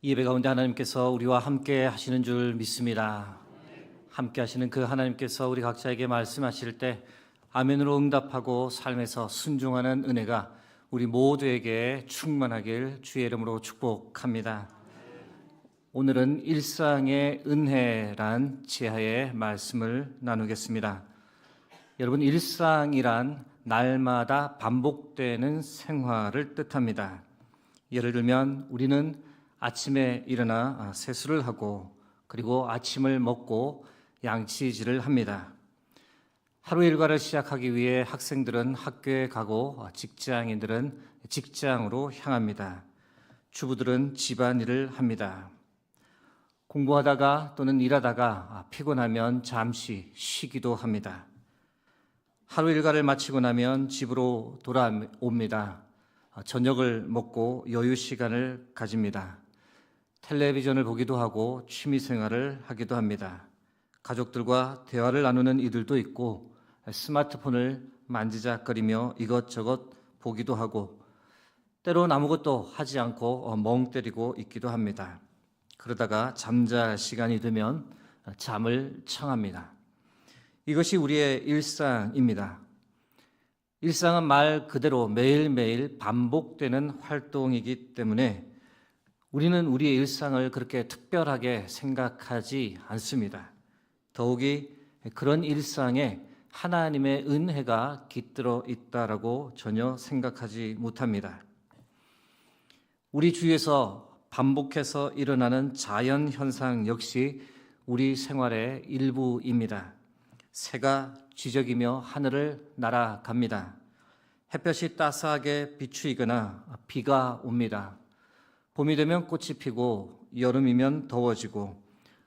이 예배 가운데 하나님께서 우리와 함께 하시는 줄 믿습니다. 함께 하시는 그 하나님께서 우리 각자에게 말씀하실 때 아멘으로 응답하고 삶에서 순종하는 은혜가 우리 모두에게 충만하길 주의 이름으로 축복합니다. 오늘은 일상의 은혜란 제하의 말씀을 나누겠습니다. 여러분, 일상이란 날마다 반복되는 생활을 뜻합니다. 예를 들면 우리는 아침에 일어나 세수를 하고 그리고 아침을 먹고 양치질을 합니다. 하루 일과를 시작하기 위해 학생들은 학교에 가고 직장인들은 직장으로 향합니다. 주부들은 집안일을 합니다. 공부하다가 또는 일하다가 피곤하면 잠시 쉬기도 합니다. 하루 일과를 마치고 나면 집으로 돌아옵니다. 저녁을 먹고 여유 시간을 가집니다. 텔레비전을 보기도 하고 취미생활을 하기도 합니다. 가족들과 대화를 나누는 이들도 있고 스마트폰을 만지작거리며 이것저것 보기도 하고 때론 아무것도 하지 않고 멍 때리고 있기도 합니다. 그러다가 잠잘 시간이 되면 잠을 청합니다. 이것이 우리의 일상입니다. 일상은 말 그대로 매일매일 반복되는 활동이기 때문에 우리는 우리의 일상을 그렇게 특별하게 생각하지 않습니다. 더욱이 그런 일상에 하나님의 은혜가 깃들어 있다라고 전혀 생각하지 못합니다. 우리 주위에서 반복해서 일어나는 자연 현상 역시 우리 생활의 일부입니다. 새가 쥐적이며 하늘을 날아갑니다. 햇볕이 따스하게 비추이거나 비가 옵니다. 봄이 되면 꽃이 피고 여름이면 더워지고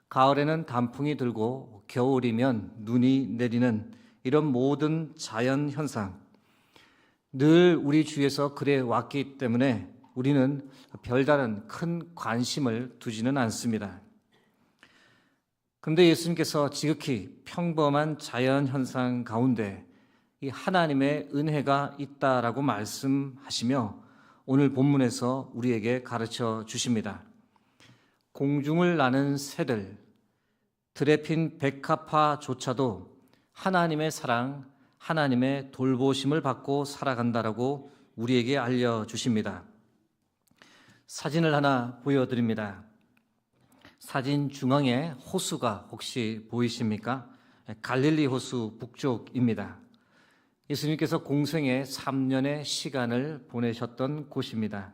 가을에는 단풍이 들고 겨울이면 눈이 내리는 이런 모든 자연 현상, 늘 우리 주위에서 그래 왔기 때문에 우리는 별다른 큰 관심을 두지는 않습니다. 그런데 예수님께서 지극히 평범한 자연 현상 가운데 이 하나님의 은혜가 있다라고 말씀하시며 오늘 본문에서 우리에게 가르쳐 주십니다. 공중을 나는 새들, 들에 핀 백합화조차도 하나님의 사랑, 하나님의 돌보심을 받고 살아간다라고 우리에게 알려주십니다. 사진을 하나 보여드립니다. 사진 중앙에 호수가 혹시 보이십니까? 갈릴리 호수 북쪽입니다. 예수님께서 공생애 3년의 시간을 보내셨던 곳입니다.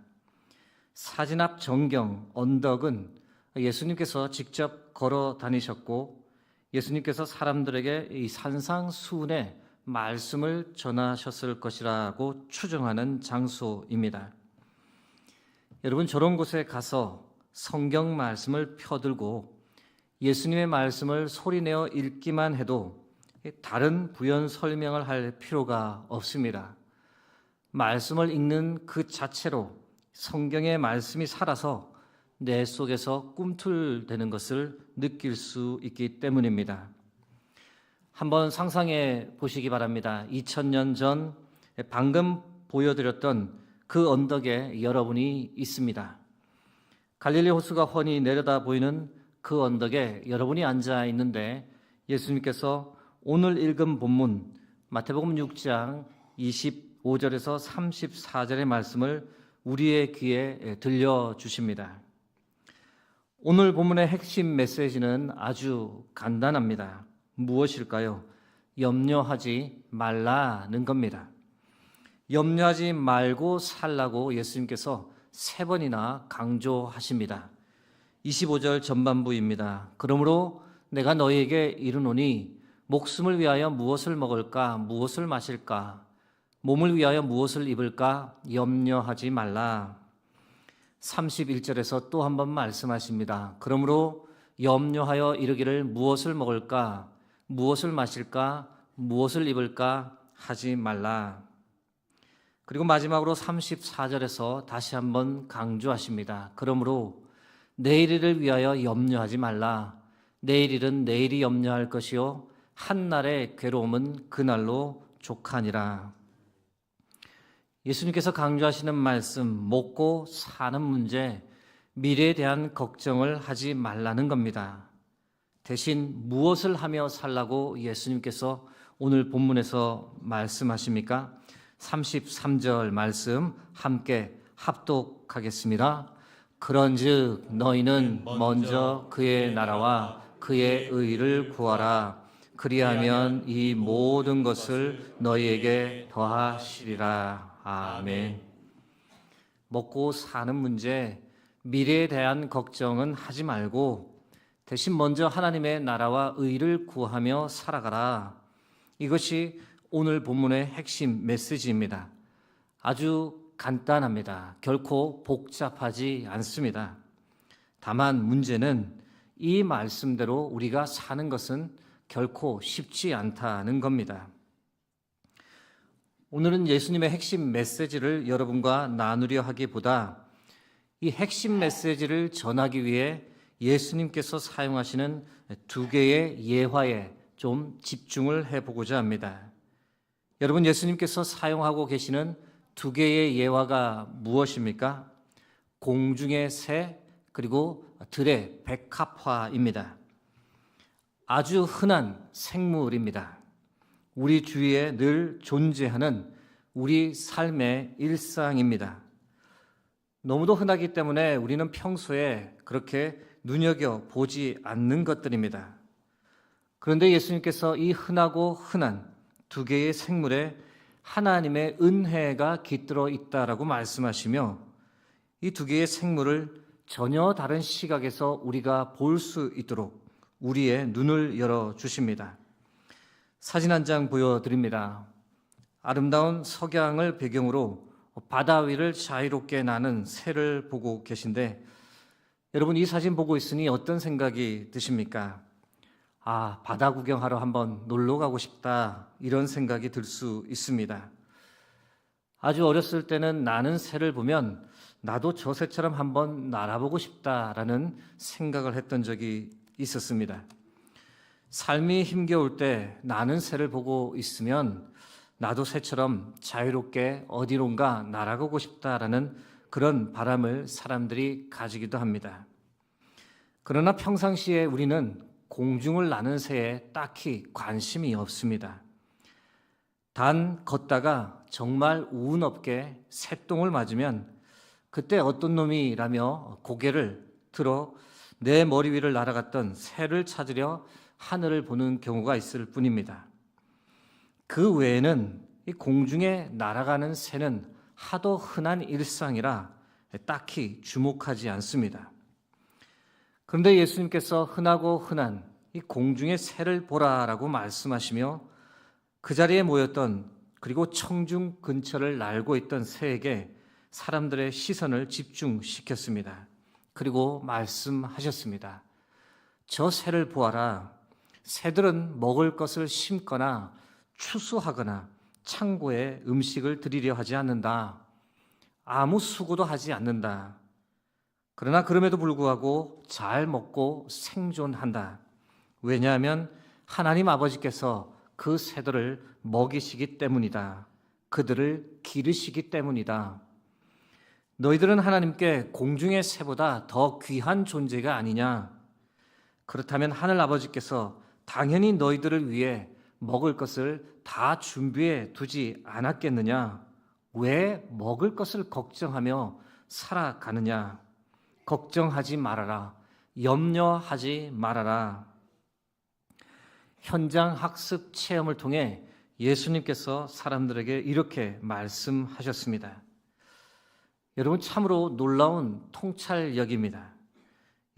사진 앞 정경, 언덕은 예수님께서 직접 걸어 다니셨고 예수님께서 사람들에게 이 산상수훈의 말씀을 전하셨을 것이라고 추정하는 장소입니다. 여러분, 저런 곳에 가서 성경 말씀을 펴들고 예수님의 말씀을 소리내어 읽기만 해도 다른 부연 설명을 할 필요가 없습니다. 말씀을 읽는 그 자체로 성경의 말씀이 살아서 내 속에서 꿈틀대는 것을 느낄 수 있기 때문입니다. 한번 상상해 보시기 바랍니다. 2000년 전 방금 보여드렸던 그 언덕에 여러분이 있습니다. 갈릴리 호수가 훤히 내려다 보이는 그 언덕에 여러분이 앉아 있는데 예수님께서 오늘 읽은 본문 마태복음 6장 25절에서 34절의 말씀을 우리의 귀에 들려주십니다. 오늘 본문의 핵심 메시지는 아주 간단합니다. 무엇일까요? 염려하지 말라는 겁니다. 염려하지 말고 살라고 예수님께서 3번이나 강조하십니다. 25절 전반부입니다. 그러므로 내가 너희에게 이르노니 목숨을 위하여 무엇을 먹을까, 무엇을 마실까, 몸을 위하여 무엇을 입을까 염려하지 말라. 31절에서 또 한 번 말씀하십니다. 그러므로 염려하여 이르기를 무엇을 먹을까, 무엇을 마실까, 무엇을 입을까 하지 말라. 그리고 마지막으로 34절에서 다시 한 번 강조하십니다. 그러므로 내일을 위하여 염려하지 말라. 내일 일은 내일이 염려할 것이요 한날의 괴로움은 그날로 족하니라. 예수님께서 강조하시는 말씀, 먹고 사는 문제, 미래에 대한 걱정을 하지 말라는 겁니다. 대신 무엇을 하며 살라고 예수님께서 오늘 본문에서 말씀하십니까? 33절 말씀 함께 합독하겠습니다. 그런즉 너희는 먼저 그의 나라와 그의 의를 구하라. 그리하면 이 모든 것을 너희에게 더하시리라. 아멘. 먹고 사는 문제, 미래에 대한 걱정은 하지 말고 대신 먼저 하나님의 나라와 의를 구하며 살아가라. 이것이 오늘 본문의 핵심 메시지입니다. 아주 간단합니다. 결코 복잡하지 않습니다. 다만 문제는 이 말씀대로 우리가 사는 것은 결코 쉽지 않다는 겁니다. 오늘은 예수님의 핵심 메시지를 여러분과 나누려 하기보다 이 핵심 메시지를 전하기 위해 예수님께서 사용하시는 두 개의 예화에 좀 집중을 해보고자 합니다. 여러분, 예수님께서 사용하고 계시는 두 개의 예화가 무엇입니까? 공중의 새 그리고 들의 백합화입니다. 아주 흔한 생물입니다. 우리 주위에 늘 존재하는 우리 삶의 일상입니다. 너무도 흔하기 때문에 우리는 평소에 그렇게 눈여겨보지 않는 것들입니다. 그런데 예수님께서 이 흔하고 흔한 두 개의 생물에 하나님의 은혜가 깃들어 있다라고 말씀하시며 이 두 개의 생물을 전혀 다른 시각에서 우리가 볼 수 있도록 우리의 눈을 열어주십니다. 사진 한 장 보여드립니다. 아름다운 석양을 배경으로 바다 위를 자유롭게 나는 새를 보고 계신데 여러분, 이 사진 보고 있으니 어떤 생각이 드십니까? 아, 바다 구경하러 한번 놀러 가고 싶다, 이런 생각이 들 수 있습니다. 아주 어렸을 때는 나는 새를 보면 나도 저 새처럼 한번 날아보고 싶다라는 생각을 했던 적이 있었습니다. 삶이 힘겨울 때 나는 새를 보고 있으면 나도 새처럼 자유롭게 어디론가 날아가고 싶다라는 그런 바람을 사람들이 가지기도 합니다. 그러나 평상시에 우리는 공중을 나는 새에 딱히 관심이 없습니다. 단 걷다가 정말 운 없게 새똥을 맞으면 그때 어떤 놈이라며 고개를 들어 내 머리 위를 날아갔던 새를 찾으려 하늘을 보는 경우가 있을 뿐입니다. 그 외에는 이 공중에 날아가는 새는 하도 흔한 일상이라 딱히 주목하지 않습니다. 그런데 예수님께서 흔하고 흔한 이 공중의 새를 보라라고 말씀하시며 그 자리에 모였던 그리고 청중 근처를 날고 있던 새에게 사람들의 시선을 집중시켰습니다. 그리고 말씀하셨습니다. 저 새를 보아라. 새들은 먹을 것을 심거나 추수하거나 창고에 음식을 들이려 하지 않는다. 아무 수고도 하지 않는다. 그러나 그럼에도 불구하고 잘 먹고 생존한다. 왜냐하면 하나님 아버지께서 그 새들을 먹이시기 때문이다. 그들을 기르시기 때문이다. 너희들은 하나님께 공중의 새보다 더 귀한 존재가 아니냐? 그렇다면 하늘 아버지께서 당연히 너희들을 위해 먹을 것을 다 준비해 두지 않았겠느냐? 왜 먹을 것을 걱정하며 살아가느냐? 걱정하지 말아라. 염려하지 말아라. 현장 학습 체험을 통해 예수님께서 사람들에게 이렇게 말씀하셨습니다. 여러분, 참으로 놀라운 통찰력입니다.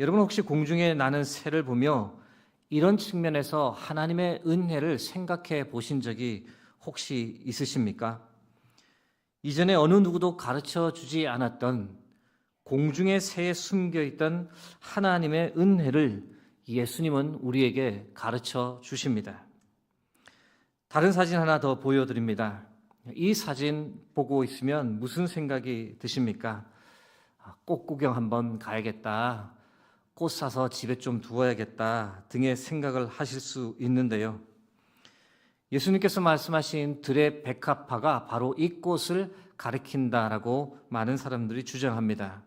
여러분, 혹시 공중에 나는 새를 보며 이런 측면에서 하나님의 은혜를 생각해 보신 적이 혹시 있으십니까? 이전에 어느 누구도 가르쳐 주지 않았던 공중의 새에 숨겨 있던 하나님의 은혜를 예수님은 우리에게 가르쳐 주십니다. 다른 사진 하나 더 보여드립니다. 이 사진 보고 있으면 무슨 생각이 드십니까? 꽃 구경 한번 가야겠다, 꽃 사서 집에 좀 두어야겠다 등의 생각을 하실 수 있는데요. 예수님께서 말씀하신 들의 백합화가 바로 이 꽃을 가리킨다라고 많은 사람들이 주장합니다.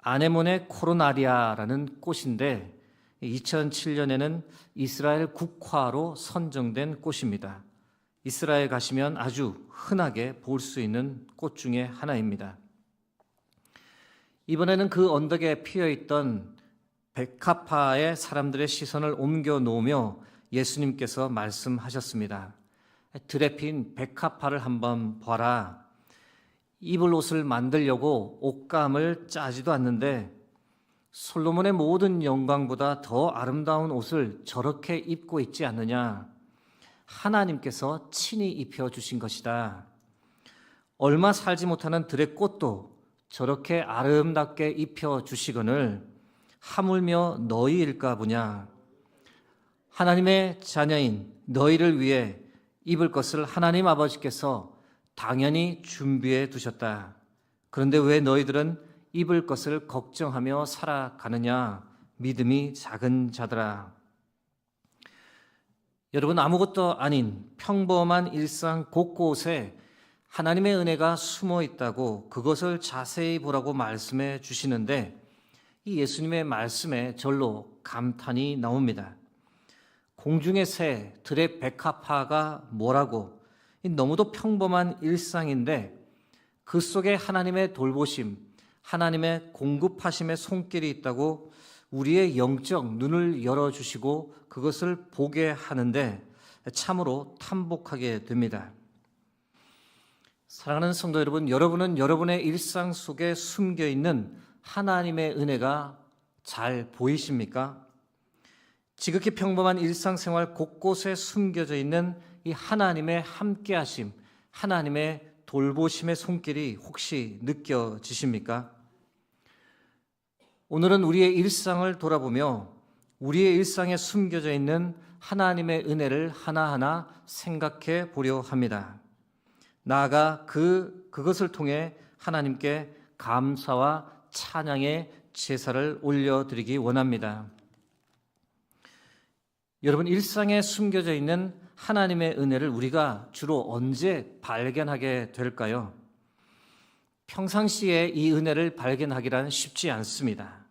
아네모네 코로나리아라는 꽃인데 2007년에는 이스라엘 국화로 선정된 꽃입니다. 이스라엘 가시면 아주 흔하게 볼 수 있는 꽃 중에 하나입니다. 이번에는 그 언덕에 피어있던 백합화에 사람들의 시선을 옮겨 놓으며 예수님께서 말씀하셨습니다. 들에 핀 백합화를 한번 봐라. 입을 옷을 만들려고 옷감을 짜지도 않는데 솔로몬의 모든 영광보다 더 아름다운 옷을 저렇게 입고 있지 않느냐. 하나님께서 친히 입혀주신 것이다. 얼마 살지 못하는 들의 꽃도 저렇게 아름답게 입혀주시거늘 하물며 너희일까 보냐. 하나님의 자녀인 너희를 위해 입을 것을 하나님 아버지께서 당연히 준비해 두셨다. 그런데 왜 너희들은 입을 것을 걱정하며 살아가느냐. 믿음이 작은 자들아. 여러분, 아무것도 아닌 평범한 일상 곳곳에 하나님의 은혜가 숨어 있다고 그것을 자세히 보라고 말씀해 주시는데 이 예수님의 말씀에 절로 감탄이 나옵니다. 공중의 새, 들의 백합화가 뭐라고? 너무도 평범한 일상인데 그 속에 하나님의 돌보심, 하나님의 공급하심의 손길이 있다고 우리의 영적 눈을 열어주시고 그것을 보게 하는데 참으로 탐복하게 됩니다. 사랑하는 성도 여러분, 여러분은 여러분의 일상 속에 숨겨있는 하나님의 은혜가 잘 보이십니까? 지극히 평범한 일상생활 곳곳에 숨겨져 있는 이 하나님의 함께하심, 하나님의 돌보심의 손길이 혹시 느껴지십니까? 오늘은 우리의 일상을 돌아보며 우리의 일상에 숨겨져 있는 하나님의 은혜를 하나하나 생각해 보려 합니다. 나아가 그것을 통해 하나님께 감사와 찬양의 제사를 올려드리기 원합니다. 여러분, 일상에 숨겨져 있는 하나님의 은혜를 우리가 주로 언제 발견하게 될까요? 평상시에 이 은혜를 발견하기란 쉽지 않습니다.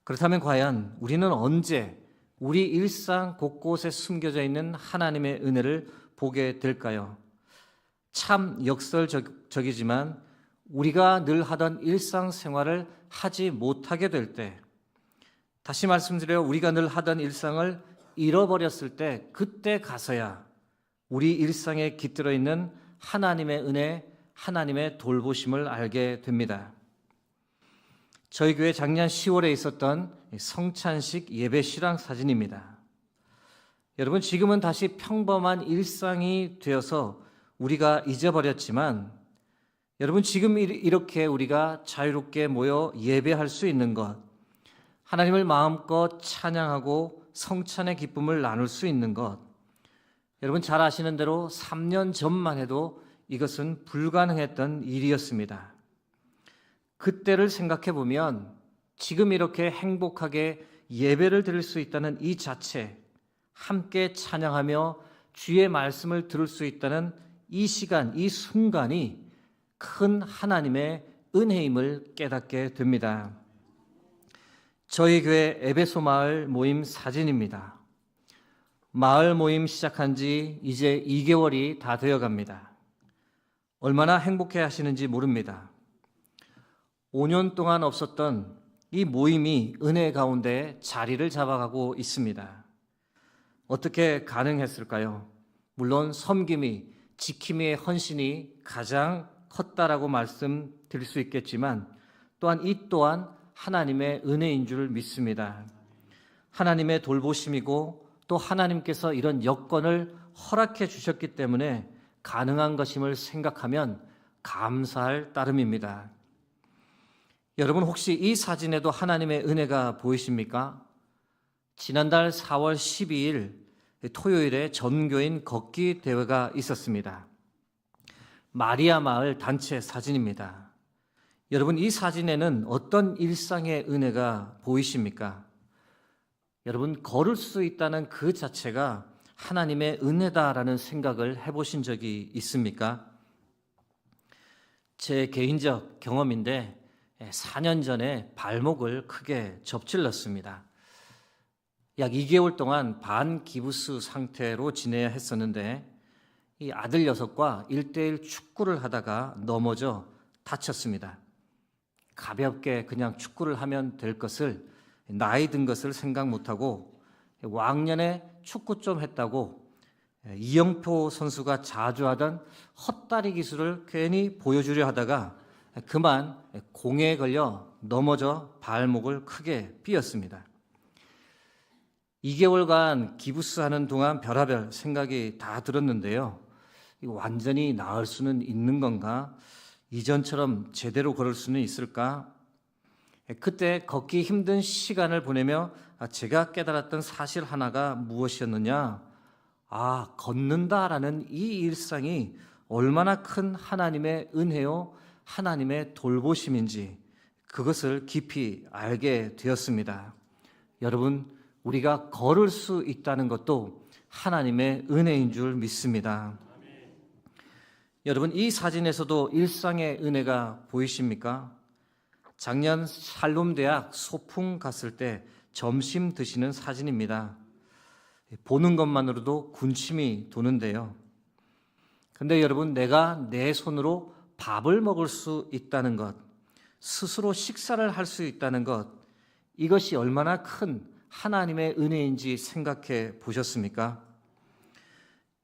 그렇다면 과연 우리는 언제 우리 일상 곳곳에 숨겨져 있는 하나님의 은혜를 보게 될까요? 참 역설적이지만 우리가 늘 하던 일상생활을 하지 못하게 될 때, 다시 말씀드려요. 우리가 늘 하던 일상을 잃어버렸을 때 그때 가서야 우리 일상에 깃들어 있는 하나님의 은혜, 하나님의 돌보심을 알게 됩니다. 저희 교회 작년 10월에 있었던 성찬식 예배 실황 사진입니다. 여러분, 지금은 다시 평범한 일상이 되어서 우리가 잊어버렸지만 여러분, 지금 이렇게 우리가 자유롭게 모여 예배할 수 있는 것, 하나님을 마음껏 찬양하고 성찬의 기쁨을 나눌 수 있는 것, 여러분 잘 아시는 대로 3년 전만 해도 이것은 불가능했던 일이었습니다. 그때를 생각해 보면 지금 이렇게 행복하게 예배를 드릴 수 있다는 이 자체, 함께 찬양하며 주의 말씀을 들을 수 있다는 이 시간, 이 순간이 큰 하나님의 은혜임을 깨닫게 됩니다. 저희 교회 에베소 마을 모임 사진입니다. 마을 모임 시작한 지 이제 2개월이 다 되어갑니다. 얼마나 행복해 하시는지 모릅니다. 5년 동안 없었던 이 모임이 은혜 가운데 자리를 잡아가고 있습니다. 어떻게 가능했을까요? 물론 섬김이, 지킴이의 헌신이 가장 컸다라고 말씀드릴 수 있겠지만 또한 이 또한 하나님의 은혜인 줄 믿습니다. 하나님의 돌보심이고 또 하나님께서 이런 여건을 허락해 주셨기 때문에 가능한 것임을 생각하면 감사할 따름입니다. 여러분, 혹시 이 사진에도 하나님의 은혜가 보이십니까? 지난달 4월 12일 토요일에 전교인 걷기 대회가 있었습니다. 마리아 마을 단체 사진입니다. 여러분, 이 사진에는 어떤 일상의 은혜가 보이십니까? 여러분, 걸을 수 있다는 그 자체가 하나님의 은혜다라는 생각을 해보신 적이 있습니까? 제 개인적 경험인데 4년 전에 발목을 크게 접질렀습니다. 약 2개월 동안 반기부스 상태로 지내야 했었는데 이 아들 녀석과 1대1 축구를 하다가 넘어져 다쳤습니다. 가볍게 그냥 축구를 하면 될 것을 나이 든 것을 생각 못하고 왕년에 축구 좀 했다고 이영표 선수가 자주 하던 헛다리 기술을 괜히 보여주려 하다가 그만 공에 걸려 넘어져 발목을 크게 삐었습니다. 2개월간 기부스하는 동안 별의별 생각이 다 들었는데요. 완전히 나을 수는 있는 건가? 이전처럼 제대로 걸을 수는 있을까? 그때 걷기 힘든 시간을 보내며 제가 깨달았던 사실 하나가 무엇이었느냐? 걷는다라는 이 일상이 얼마나 큰 하나님의 은혜요, 하나님의 돌보심인지 그것을 깊이 알게 되었습니다. 여러분, 우리가 걸을 수 있다는 것도 하나님의 은혜인 줄 믿습니다. 여러분, 이 사진에서도 일상의 은혜가 보이십니까? 작년 샬롬대학 소풍 갔을 때 점심 드시는 사진입니다. 보는 것만으로도 군침이 도는데요. 근데 여러분, 내가 내 손으로 밥을 먹을 수 있다는 것, 스스로 식사를 할 수 있다는 것, 이것이 얼마나 큰 하나님의 은혜인지 생각해 보셨습니까?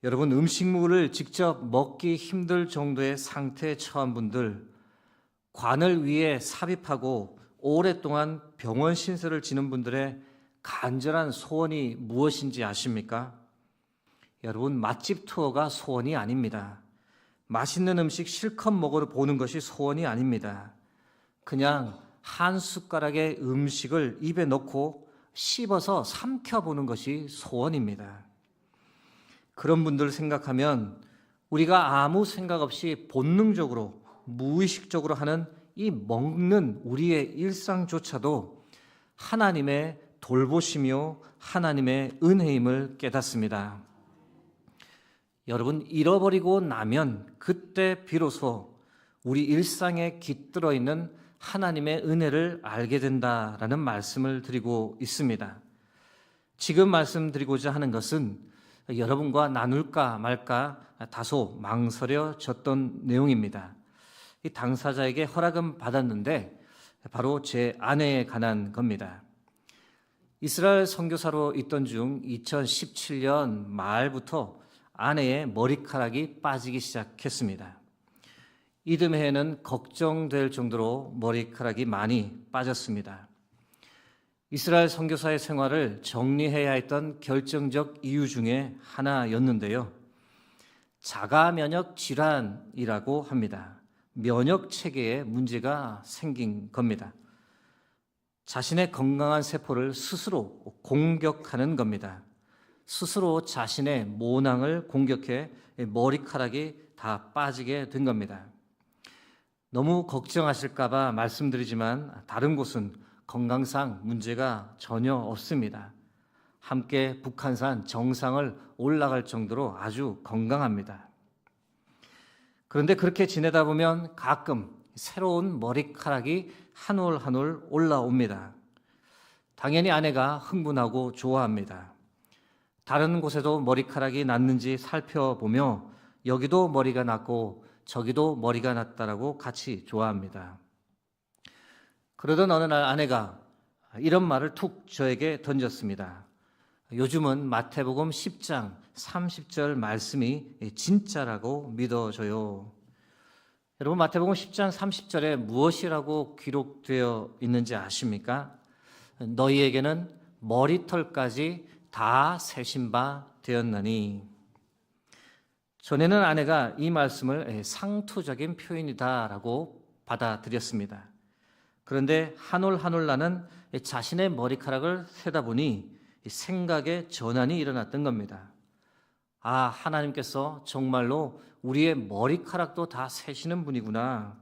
여러분, 음식물을 직접 먹기 힘들 정도의 상태에 처한 분들, 관을 위에 삽입하고 오랫동안 병원 신세를 지는 분들의 간절한 소원이 무엇인지 아십니까? 여러분, 맛집 투어가 소원이 아닙니다. 맛있는 음식 실컷 먹어보는 것이 소원이 아닙니다. 그냥 한 숟가락의 음식을 입에 넣고 씹어서 삼켜보는 것이 소원입니다. 그런 분들을 생각하면 우리가 아무 생각 없이 본능적으로 무의식적으로 하는 이 먹는 우리의 일상조차도 하나님의 돌보심이요 하나님의 은혜임을 깨닫습니다. 여러분, 잃어버리고 나면 그때 비로소 우리 일상에 깃들어 있는 하나님의 은혜를 알게 된다라는 말씀을 드리고 있습니다. 지금 말씀드리고자 하는 것은 여러분과 나눌까 말까 다소 망설여졌던 내용입니다. 이 당사자에게 허락은 받았는데 바로 제 아내에 관한 겁니다. 이스라엘 선교사로 있던 중 2017년 말부터 아내의 머리카락이 빠지기 시작했습니다. 이듬해에는 걱정될 정도로 머리카락이 많이 빠졌습니다. 이스라엘 선교사의 생활을 정리해야 했던 결정적 이유 중에 하나였는데요. 자가 면역 질환이라고 합니다. 면역 체계에 문제가 생긴 겁니다. 자신의 건강한 세포를 스스로 공격하는 겁니다. 스스로 자신의 모낭을 공격해 머리카락이 다 빠지게 된 겁니다. 너무 걱정하실까 봐 말씀드리지만 다른 곳은 건강상 문제가 전혀 없습니다. 함께 북한산 정상을 올라갈 정도로 아주 건강합니다. 그런데 그렇게 지내다 보면 가끔 새로운 머리카락이 한 올 한 올 올라옵니다. 당연히 아내가 흥분하고 좋아합니다. 다른 곳에도 머리카락이 났는지 살펴보며 여기도 머리가 났고 저기도 머리가 났다라고 같이 좋아합니다. 그러던 어느 날 아내가 이런 말을 툭 저에게 던졌습니다. 요즘은 마태복음 10장 30절 말씀이 진짜라고 믿어져요. 여러분, 마태복음 10장 30절에 무엇이라고 기록되어 있는지 아십니까? 너희에게는 머리털까지 다 세신 바 되었나니. 전에는 아내가 이 말씀을 상투적인 표현이다라고 받아들였습니다. 그런데 한 올 한 올 나는 자신의 머리카락을 세다 보니 생각의 전환이 일어났던 겁니다. 하나님께서 정말로 우리의 머리카락도 다 세시는 분이구나.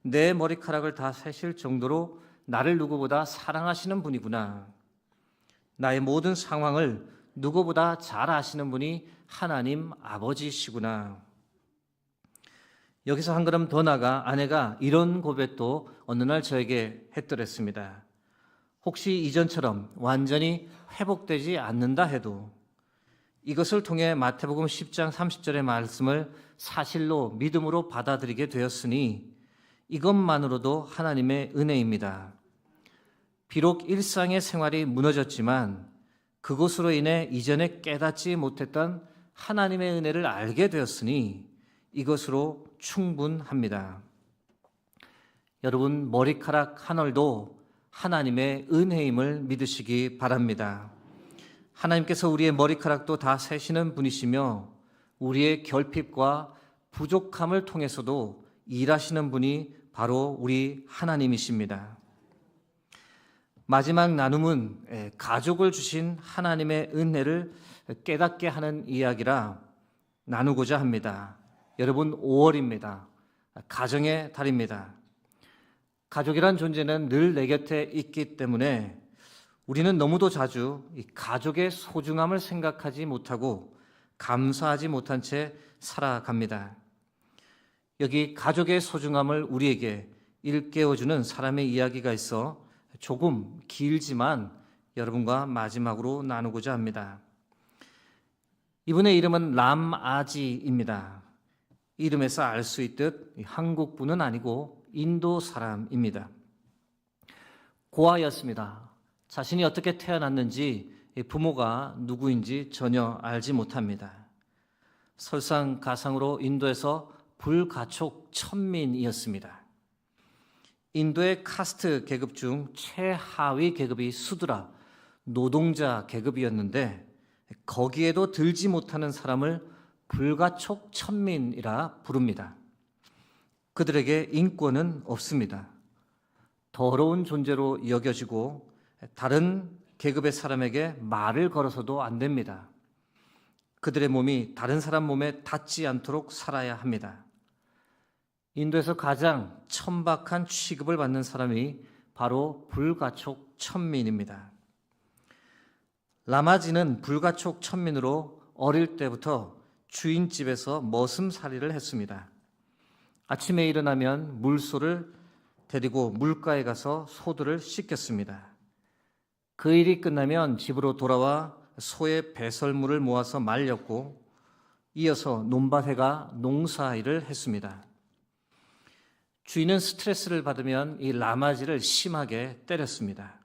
내 머리카락을 다 세실 정도로 나를 누구보다 사랑하시는 분이구나. 나의 모든 상황을 누구보다 잘 아시는 분이 하나님 아버지시구나. 여기서 한 걸음 더 나가 아내가 이런 고백도 어느 날 저에게 했더랬습니다. 혹시 이전처럼 완전히 회복되지 않는다 해도 이것을 통해 마태복음 10장 30절의 말씀을 사실로 믿음으로 받아들이게 되었으니 이것만으로도 하나님의 은혜입니다. 비록 일상의 생활이 무너졌지만 그것으로 인해 이전에 깨닫지 못했던 하나님의 은혜를 알게 되었으니 이것으로 충분합니다. 여러분, 머리카락 한 올도 하나님의 은혜임을 믿으시기 바랍니다. 하나님께서 우리의 머리카락도 다 세시는 분이시며 우리의 결핍과 부족함을 통해서도 일하시는 분이 바로 우리 하나님이십니다. 마지막 나눔은 가족을 주신 하나님의 은혜를 깨닫게 하는 이야기라 나누고자 합니다. 여러분, 5월입니다. 가정의 달입니다. 가족이란 존재는 늘 내 곁에 있기 때문에 우리는 너무도 자주 이 가족의 소중함을 생각하지 못하고 감사하지 못한 채 살아갑니다. 여기 가족의 소중함을 우리에게 일깨워주는 사람의 이야기가 있어 조금 길지만 여러분과 마지막으로 나누고자 합니다. 이분의 이름은 람아지입니다. 이름에서 알 수 있듯 한국 분은 아니고 인도 사람입니다. 고아였습니다. 자신이 어떻게 태어났는지 부모가 누구인지 전혀 알지 못합니다. 설상가상으로 인도에서 불가촉 천민이었습니다. 인도의 카스트 계급 중 최하위 계급이 수드라, 노동자 계급이었는데 거기에도 들지 못하는 사람을 불가촉 천민이라 부릅니다. 그들에게 인권은 없습니다. 더러운 존재로 여겨지고 다른 계급의 사람에게 말을 걸어서도 안 됩니다. 그들의 몸이 다른 사람 몸에 닿지 않도록 살아야 합니다. 인도에서 가장 천박한 취급을 받는 사람이 바로 불가촉 천민입니다. 라마지는 불가촉 천민으로 어릴 때부터 주인집에서 머슴살이를 했습니다. 아침에 일어나면 물소를 데리고 물가에 가서 소들을 씻겼습니다. 그 일이 끝나면 집으로 돌아와 소의 배설물을 모아서 말렸고 이어서 논밭에 가 농사일을 했습니다. 주인은 스트레스를 받으면 이 라마지를 심하게 때렸습니다.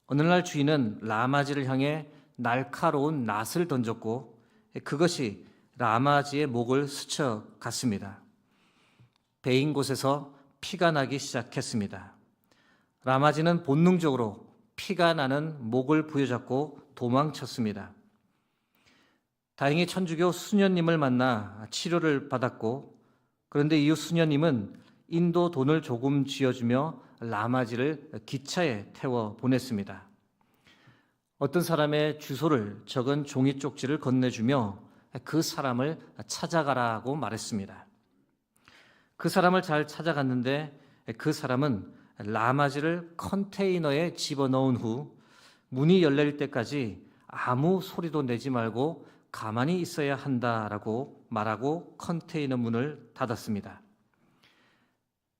어느 날 주인은 라마지를 향해 날카로운 낫을 던졌고 그것이 라마지의 목을 스쳐갔습니다. 베인 곳에서 피가 나기 시작했습니다. 라마지는 본능적으로 피가 나는 목을 부여잡고 도망쳤습니다. 다행히 천주교 수녀님을 만나 치료를 받았고 그런데 이후 수녀님은 인도 돈을 조금 쥐어주며 라마지를 기차에 태워 보냈습니다. 어떤 사람의 주소를 적은 종이 쪽지를 건네주며 그 사람을 찾아가라고 말했습니다. 그 사람을 잘 찾아갔는데 그 사람은 라마지를 컨테이너에 집어넣은 후 문이 열릴 때까지 아무 소리도 내지 말고 가만히 있어야 한다라고 말하고 컨테이너 문을 닫았습니다.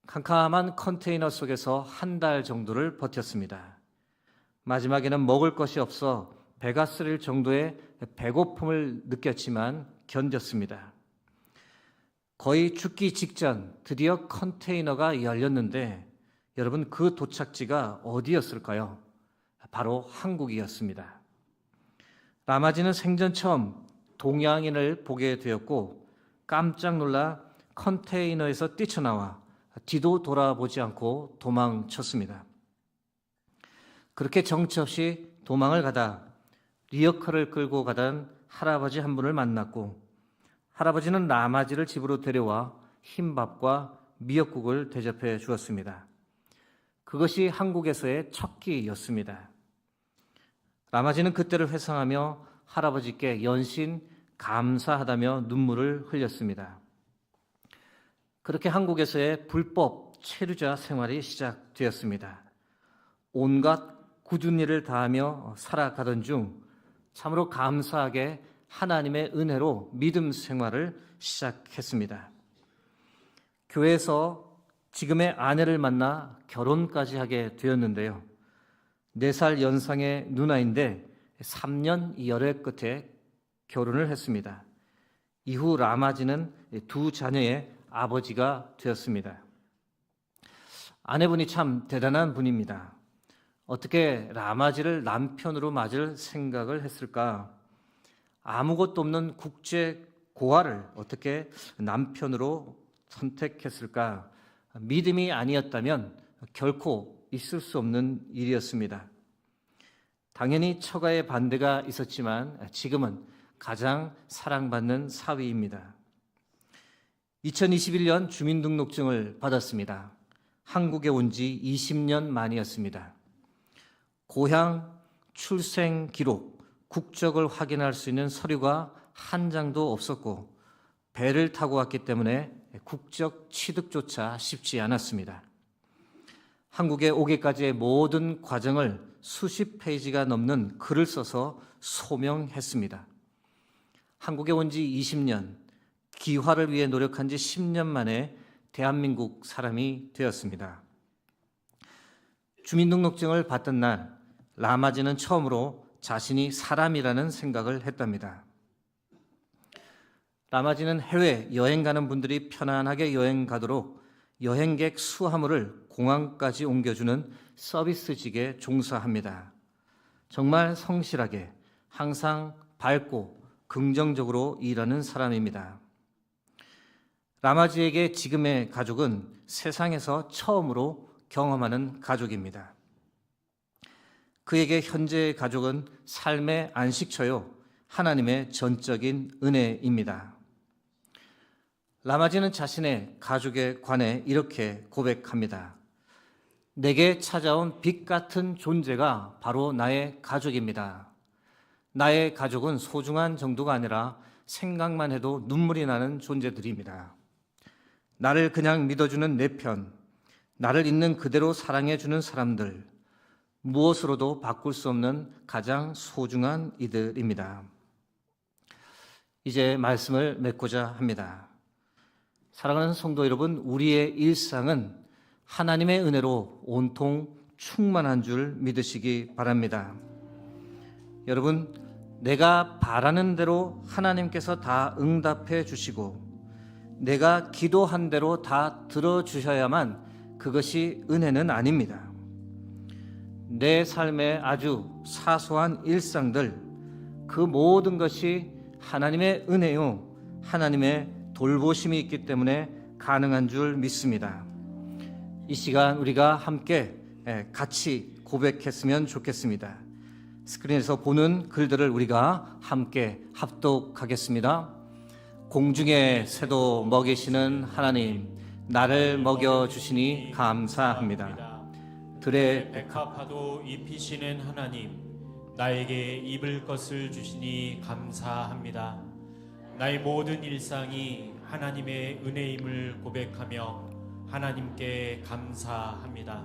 캄캄한 컨테이너 속에서 한 달 정도를 버텼습니다. 마지막에는 먹을 것이 없어 배가 쓰릴 정도의 배고픔을 느꼈지만 견뎠습니다. 거의 죽기 직전 드디어 컨테이너가 열렸는데 여러분, 그 도착지가 어디였을까요? 바로 한국이었습니다. 라마지는 생전 처음 동양인을 보게 되었고 깜짝 놀라 컨테이너에서 뛰쳐나와 뒤도 돌아보지 않고 도망쳤습니다. 그렇게 정처 없이 도망을 가다 리어카를 끌고 가던 할아버지 한 분을 만났고 할아버지는 라마지를 집으로 데려와 흰밥과 미역국을 대접해 주었습니다. 그것이 한국에서의 첫 끼였습니다. 라마지는 그때를 회상하며 할아버지께 연신 감사하다며 눈물을 흘렸습니다. 그렇게 한국에서의 불법 체류자 생활이 시작되었습니다. 온갖 굳은 일을 다하며 살아가던 중 참으로 감사하게 하나님의 은혜로 믿음 생활을 시작했습니다. 교회에서 지금의 아내를 만나 결혼까지 하게 되었는데요. 4살 연상의 누나인데 3년 열애 끝에 결혼을 했습니다. 이후 라마지는 2 자녀의 아버지가 되었습니다. 아내분이 참 대단한 분입니다. 어떻게 라마지를 남편으로 맞을 생각을 했을까? 아무것도 없는 국제 고아를 어떻게 남편으로 선택했을까? 믿음이 아니었다면 결코 있을 수 없는 일이었습니다. 당연히 처가의 반대가 있었지만 지금은 가장 사랑받는 사위입니다. 2021년 주민등록증을 받았습니다. 한국에 온 지 20년 만이었습니다. 고향, 출생 기록, 국적을 확인할 수 있는 서류가 한 장도 없었고 배를 타고 왔기 때문에 국적 취득조차 쉽지 않았습니다. 한국에 오기까지의 모든 과정을 수십 페이지가 넘는 글을 써서 소명했습니다. 한국에 온 지 20년, 기화를 위해 노력한 지 10년 만에 대한민국 사람이 되었습니다. 주민등록증을 받던 날, 라마지는 처음으로 자신이 사람이라는 생각을 했답니다. 라마지는 해외 여행 가는 분들이 편안하게 여행 가도록 여행객 수화물을 공항까지 옮겨주는 서비스직에 종사합니다. 정말 성실하게 항상 밝고 긍정적으로 일하는 사람입니다. 라마지에게 지금의 가족은 세상에서 처음으로 경험하는 가족입니다. 그에게 현재의 가족은 삶의 안식처요, 하나님의 전적인 은혜입니다. 라마지는 자신의 가족에 관해 이렇게 고백합니다. 내게 찾아온 빛 같은 존재가 바로 나의 가족입니다. 나의 가족은 소중한 정도가 아니라 생각만 해도 눈물이 나는 존재들입니다. 나를 그냥 믿어주는 내 편, 나를 있는 그대로 사랑해주는 사람들, 무엇으로도 바꿀 수 없는 가장 소중한 이들입니다. 이제 말씀을 맺고자 합니다. 사랑하는 성도 여러분, 우리의 일상은 하나님의 은혜로 온통 충만한 줄 믿으시기 바랍니다. 여러분, 내가 바라는 대로 하나님께서 다 응답해 주시고 내가 기도한 대로 다 들어주셔야만 그것이 은혜는 아닙니다. 내 삶의 아주 사소한 일상들, 그 모든 것이 하나님의 은혜요, 하나님의 돌보심이 있기 때문에 가능한 줄 믿습니다. 이 시간 우리가 함께 같이 고백했으면 좋겠습니다. 스크린에서 보는 글들을 우리가 함께 합독하겠습니다. 공중의 새도 먹이시는 하나님, 나를 먹여주시니 감사합니다. 들의 백합화도 입히시는 하나님, 나에게 입을 것을 주시니 감사합니다. 나의 모든 일상이 하나님의 은혜임을 고백하며 하나님께 감사합니다.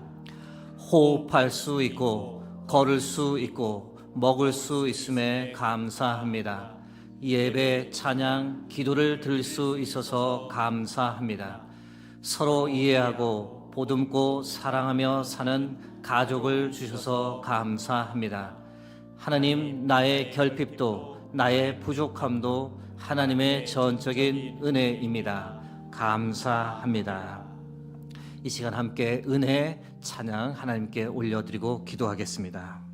호흡할 수 있고 걸을 수 있고 먹을 수 있음에 감사합니다. 예배, 찬양, 기도를 들을 수 있어서 감사합니다. 서로 이해하고 보듬고 사랑하며 사는 가족을 주셔서 감사합니다. 하나님, 나의 결핍도 나의 부족함도 하나님의 전적인 은혜입니다. 감사합니다. 이 시간 함께 은혜 찬양 하나님께 올려드리고 기도하겠습니다.